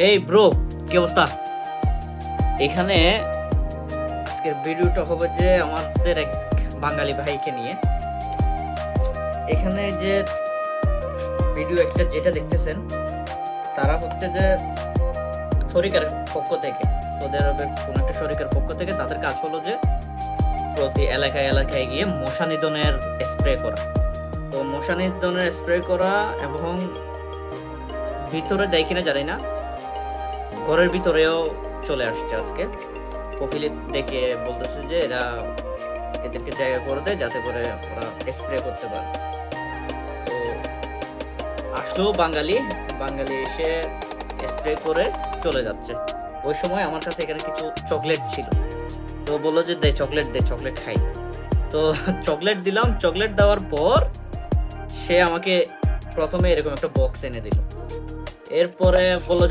এই ব্রো, কি অবস্থা? এখানে আজকের ভিডিওটা হবে যে আমাদের এক বাঙালি ভাইকে নিয়ে। এখানে যে ভিডিও একটা যেটা দেখতেছেন, তারা হচ্ছে যে শরিকের পক্ষ থেকে, সৌদি আরবের কোন একটা শরিকের পক্ষ থেকে তাদের কাজ হলো যে প্রতি এলাকায় এলাকায় গিয়ে মশা নিধনের স্প্রে করা। তো মশা নিধনের স্প্রে করা এবং ভিতরে দেয় কিনা জানি না, ঘরের ভিতরেও চলে আসছে আজকে। কপিলে ডেকে বলতেছে যে এরা এদেরকে জায়গা করে দেয় যাতে করে ওরা স্প্রে করতে পারে। তো আসলেও বাঙালি বাঙালি এসে স্প্রে করে চলে যাচ্ছে। ওই সময় আমার কাছে এখানে কিছু চকলেট ছিল, তো বললো যে দে চকলেট, দে চকলেট খাই। তো চকলেট দিলাম। চকলেট দেওয়ার পর সে আমাকে প্রথমে এরকম একটা বক্স এনে দিল। এরপরে বললো